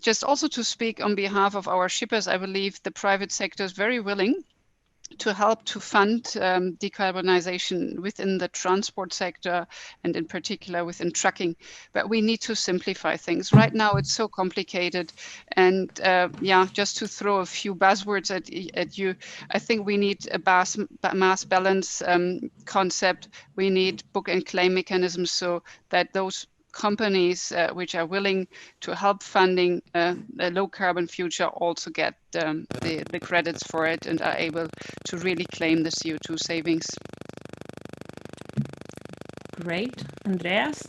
E: just also to speak on behalf of our shippers, I believe the private sector is very willing to help to fund decarbonization within the transport sector and in particular within trucking. But we need to simplify things. Right now it's so complicated. And yeah, just to throw a few buzzwords at you, I think we need a mass balance concept. We need book and claim mechanisms so that those companies which are willing to help funding a low carbon future also get the credits for it and are able to really claim the CO2 savings.
A: Great. Andreas?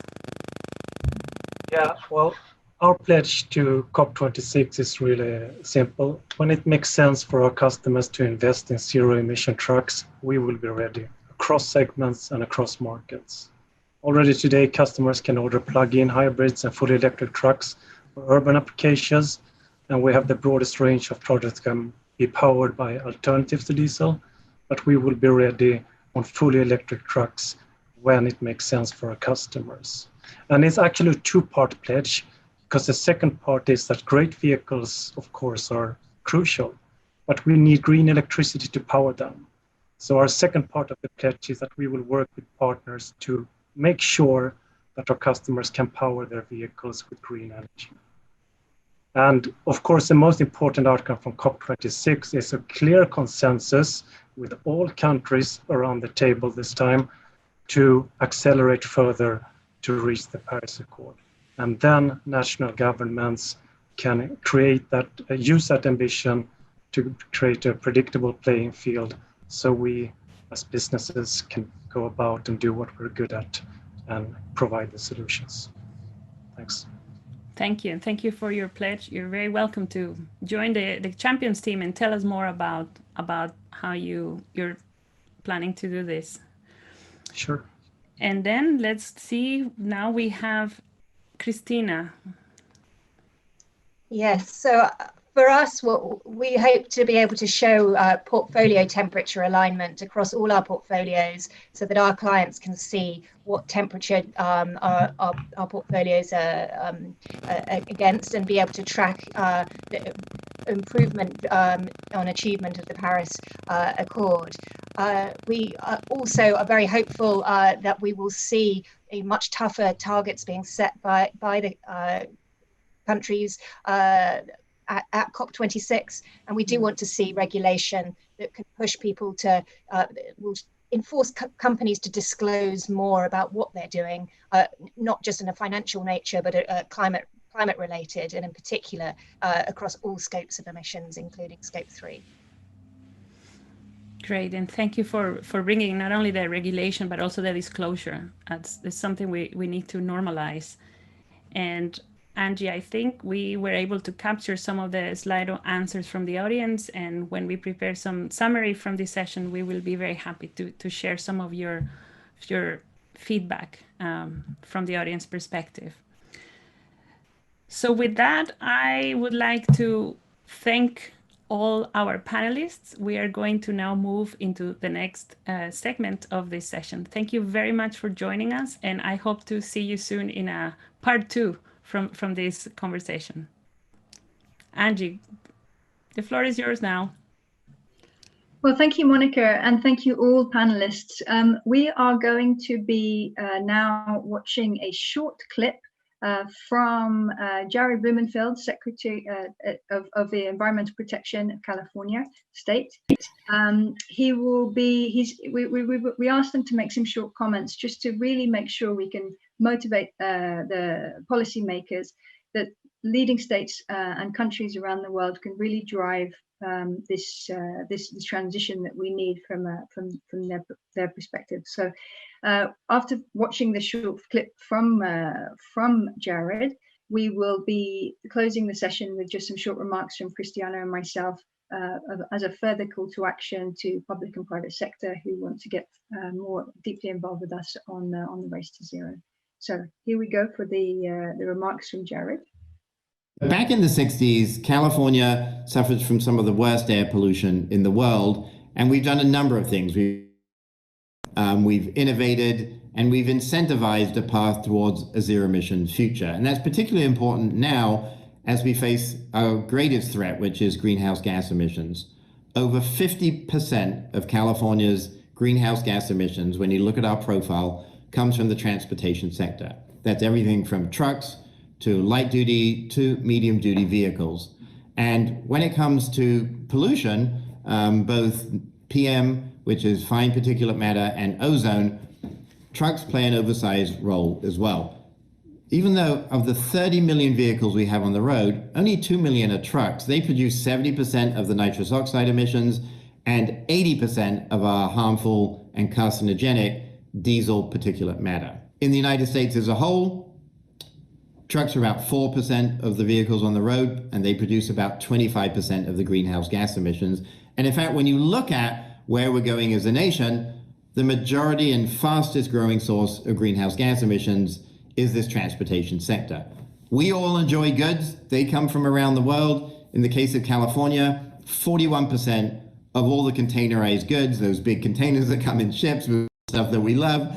F: Yeah, well, our pledge to COP26 is really simple. When it makes sense for our customers to invest in zero emission trucks, we will be ready across segments and across markets. Already today, customers can order plug-in hybrids and fully electric trucks for urban applications, and we have the broadest range of products that can be powered by alternatives to diesel, but we will be ready on fully electric trucks when it makes sense for our customers. And it's actually a two-part pledge, because the second part is that great vehicles, of course, are crucial, but we need green electricity to power them. So our second part of the pledge is that we will work with partners to make sure that our customers can power their vehicles with green energy. And of course, the most important outcome from COP26 is a clear consensus with all countries around the table this time to accelerate further to reach the Paris Accord. And then national governments can use that ambition to create a predictable playing field so we as businesses can go about and do what we're good at and provide the solutions. Thanks.
A: Thank you. Thank you for your pledge. You're very welcome to join the champions team and tell us more about how you're planning to do this.
F: Sure.
A: And then let's see, now we have Kristina.
G: Yes, so for us, what we hope to be able to show portfolio temperature alignment across all our portfolios so that our clients can see what temperature our portfolios are against and be able to track the improvement on achievement of the Paris Accord. We also are very hopeful that we will see a much tougher targets being set by the countries at COP26, and we do want to see regulation that can push people to will enforce companies to disclose more about what they're doing, not just in a financial nature, but climate related, and in particular across all scopes of emissions, including scope 3.
A: Great, and thank you for bringing not only the regulation but also the disclosure. It's something we need to normalize. And Angie, I think we were able to capture some of the Slido answers from the audience, and when we prepare some summary from this session, we will be very happy to share some of your feedback from the audience perspective. So with that, I would like to thank all our panelists. We are going to now move into the next segment of this session. Thank you very much for joining us, and I hope to see you soon in a part 2 from this conversation. Angie, the floor is yours now.
I: Well, thank you, Monica, and thank you all panelists. We are going to be now watching a short clip from Jared Blumenfeld, Secretary of the Environmental Protection of California State. He will be, we asked them to make some short comments just to really make sure we can motivate the policymakers that leading states and countries around the world can really drive this transition that we need from their perspective. So after watching the short clip from Jared, we will be closing the session with just some short remarks from Cristiano and myself as a further call to action to public and private sector who want to get more deeply involved with us on the race to zero. So here we go for the remarks from Jared.
J: Back in the 60s, California suffered from some of the worst air pollution in the world, and we've done a number of things. We've innovated and we've incentivized a path towards a zero-emission future. And that's particularly important now as we face our greatest threat, which is greenhouse gas emissions. Over 50% of California's greenhouse gas emissions, when you look at our profile, comes from the transportation sector. That's everything from trucks to light duty to medium duty vehicles. And when it comes to pollution, both PM, which is fine particulate matter, and ozone, trucks play an oversized role as well. Even though of the 30 million vehicles we have on the road, only 2 million are trucks. They produce 70% of the nitrous oxide emissions and 80% of our harmful and carcinogenic diesel particulate matter. In the United States as a whole, trucks are about 4% of the vehicles on the road, and they produce about 25% of the greenhouse gas emissions. And in fact, when you look at where we're going as a nation, the majority and fastest growing source of greenhouse gas emissions is this transportation sector. We all enjoy goods. They come from around the world. In the case of California, 41% of all the containerized goods, those big containers that come in ships with stuff that we love,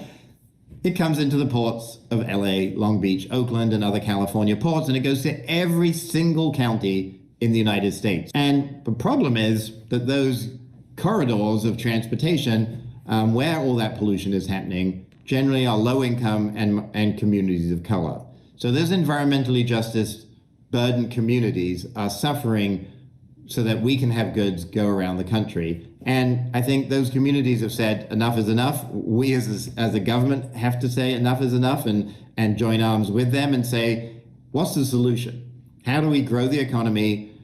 J: it comes into the ports of LA, Long Beach, Oakland, and other California ports, and it goes to every single county in the United States. And the problem is that those corridors of transportation, where all that pollution is happening, generally are low income and communities of color. So those environmentally justice burdened communities are suffering so that we can have goods go around the country. And I think those communities have said enough is enough. We as a government have to say enough is enough and join arms with them and say, what's the solution? How do we grow the economy,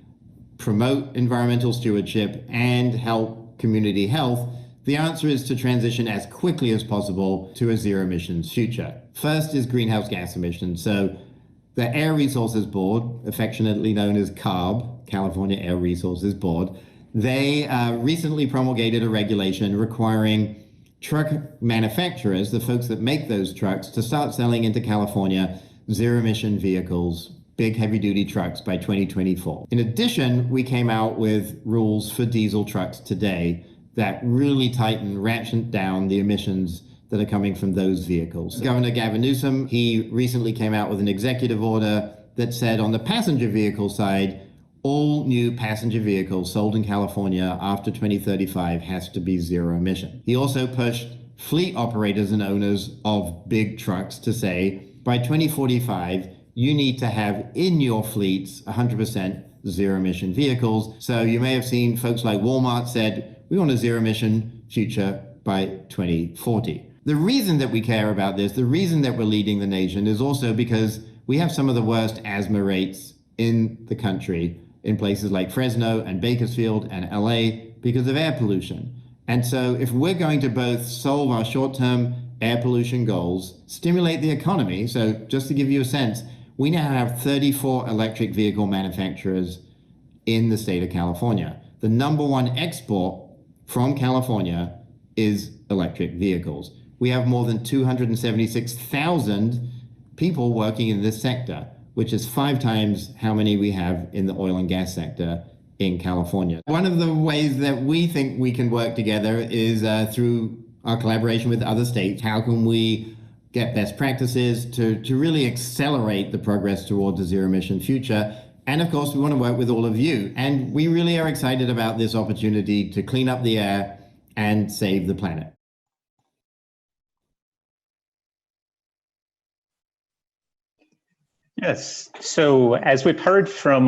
J: promote environmental stewardship, and help community health? The answer is to transition as quickly as possible to a zero emissions future. First is greenhouse gas emissions. So the Air Resources Board, affectionately known as CARB, California Air Resources Board, they recently promulgated a regulation requiring truck manufacturers, the folks that make those trucks, to start selling into California zero-emission vehicles, big heavy-duty trucks, by 2024. In addition, we came out with rules for diesel trucks today that really tighten, ratchet down the emissions that are coming from those vehicles. Governor Gavin Newsom, he recently came out with an executive order that said on the passenger vehicle side, all new passenger vehicles sold in California after 2035 has to be zero emission. He also pushed fleet operators and owners of big trucks to say, by 2045, you need to have in your fleets 100% zero emission vehicles. So you may have seen folks like Walmart said, we want a zero emission future by 2040. The reason that we care about this, the reason that we're leading the nation is also because we have some of the worst asthma rates in the country in places like Fresno and Bakersfield and LA because of air pollution. And so if we're going to both solve our short-term air pollution goals, stimulate the economy, so just to give you a sense, we now have 34 electric vehicle manufacturers in the state of California. The number one export from California is electric vehicles. We have more than 276,000 people working in this sector, which is 5 times how many we have in the oil and gas sector in California. One of the ways that we think we can work together is through our collaboration with other states. How can we get best practices to really accelerate the progress towards a zero emission future? And of course, we want to work with all of you. And we really are excited about this opportunity to clean up the air and save the planet.
K: Yes. So as we've heard from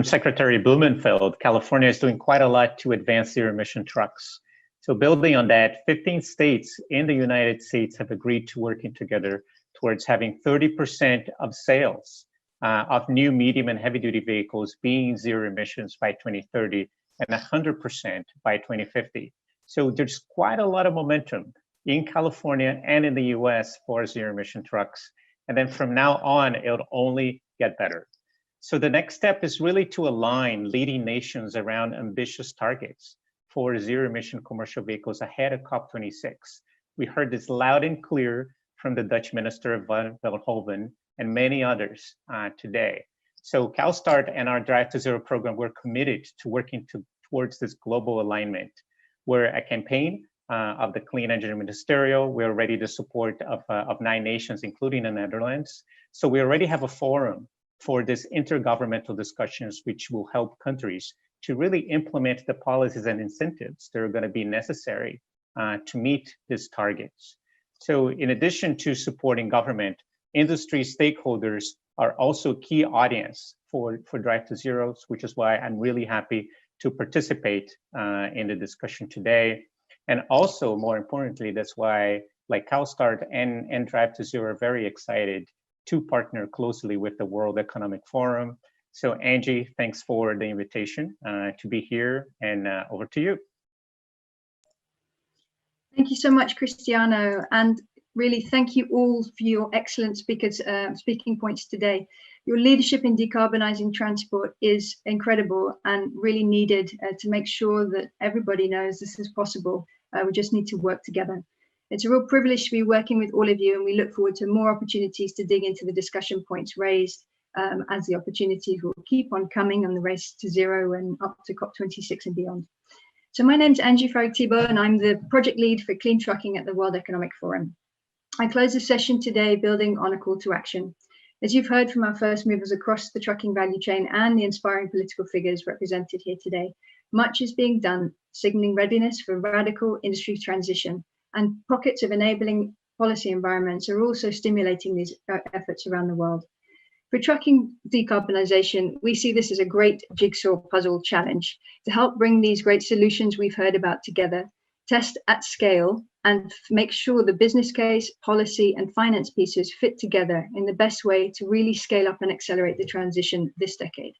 K: Secretary Blumenfeld, California is doing quite a lot to advance zero emission trucks. So building on that, 15 states in the United States have agreed to working together towards having 30% of sales of new medium and heavy duty vehicles being zero emissions by 2030 and 100% by 2050. So there's quite a lot of momentum in California and in the US for zero emission trucks. And then from now on, it'll only get better. So the next step is really to align leading nations around ambitious targets for zero emission commercial vehicles ahead of COP26. We heard this loud and clear from the Dutch Minister of Veldhoven and many others today. So CalSTART and our Drive to Zero program, we're committed to working towards this global alignment. We're a campaign of the Clean Energy Ministerial. We're ready to support of 9 nations, including the Netherlands. So we already have a forum for this intergovernmental discussions, which will help countries to really implement the policies and incentives that are going to be necessary to meet these targets. So in addition to supporting government, industry stakeholders are also key audience for Drive to Zeros, which is why I'm really happy to participate in the discussion today. And also, more importantly, that's why like CalSTART and Drive to Zero are very excited to partner closely with the World Economic Forum. So Angie, thanks for the invitation to be here, and over to you.
I: Thank you so much, Cristiano, and really thank you all for your excellent speaking points today. Your leadership in decarbonising transport is incredible and really needed to make sure that everybody knows this is possible. We just need to work together. It's a real privilege to be working with all of you, and we look forward to more opportunities to dig into the discussion points raised as the opportunities will keep on coming on the race to zero and up to COP26 and beyond. So my name's Angie Farrag-Thibault, and I'm the project lead for clean trucking at the World Economic Forum. I close the session today building on a call to action. As you've heard from our first movers across the trucking value chain and the inspiring political figures represented here today, much is being done, signaling readiness for radical industry transition, and pockets of enabling policy environments are also stimulating these efforts around the world. For trucking decarbonisation, we see this as a great jigsaw puzzle challenge to help bring these great solutions we've heard about together, test at scale, and make sure the business case, policy, and finance pieces fit together in the best way to really scale up and accelerate the transition this decade.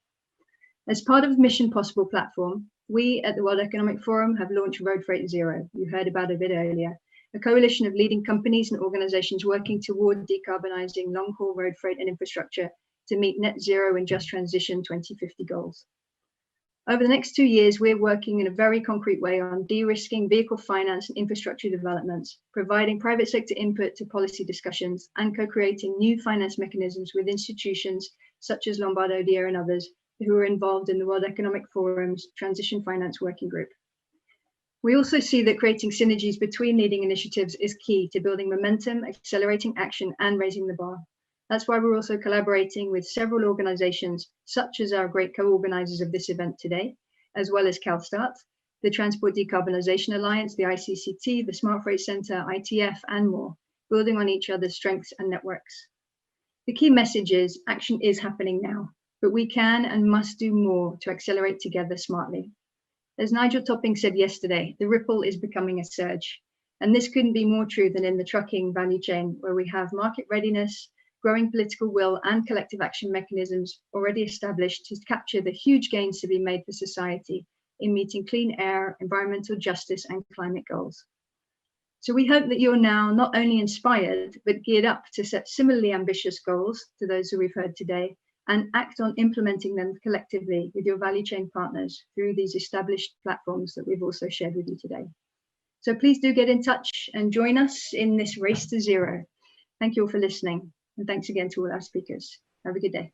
I: As part of the Mission Possible platform, we at the World Economic Forum have launched Road Freight Zero. You heard about it a bit earlier. A coalition of leading companies and organizations working toward decarbonising long-haul road freight and infrastructure to meet net zero and just transition 2050 goals. Over the next 2 years, we're working in a very concrete way on de-risking vehicle finance and infrastructure developments, providing private sector input to policy discussions, and co-creating new finance mechanisms with institutions such as Lombard Odier and others who are involved in the World Economic Forum's Transition Finance Working Group. We also see that creating synergies between leading initiatives is key to building momentum, accelerating action, and raising the bar. That's why we're also collaborating with several organizations, such as our great co-organizers of this event today, as well as CalSTART, the Transport Decarbonisation Alliance, the ICCT, the Smart Freight Centre, ITF, and more, building on each other's strengths and networks. The key message is action is happening now, but we can and must do more to accelerate together smartly. As Nigel Topping said yesterday, the ripple is becoming a surge. And this couldn't be more true than in the trucking value chain, where we have market readiness, growing political will, and collective action mechanisms already established to capture the huge gains to be made for society in meeting clean air, environmental justice, and climate goals. So we hope that you're now not only inspired, but geared up to set similarly ambitious goals to those who we've heard today, and act on implementing them collectively with your value chain partners through these established platforms that we've also shared with you today. So please do get in touch and join us in this race to zero. Thank you all for listening. And thanks again to all our speakers. Have a good day.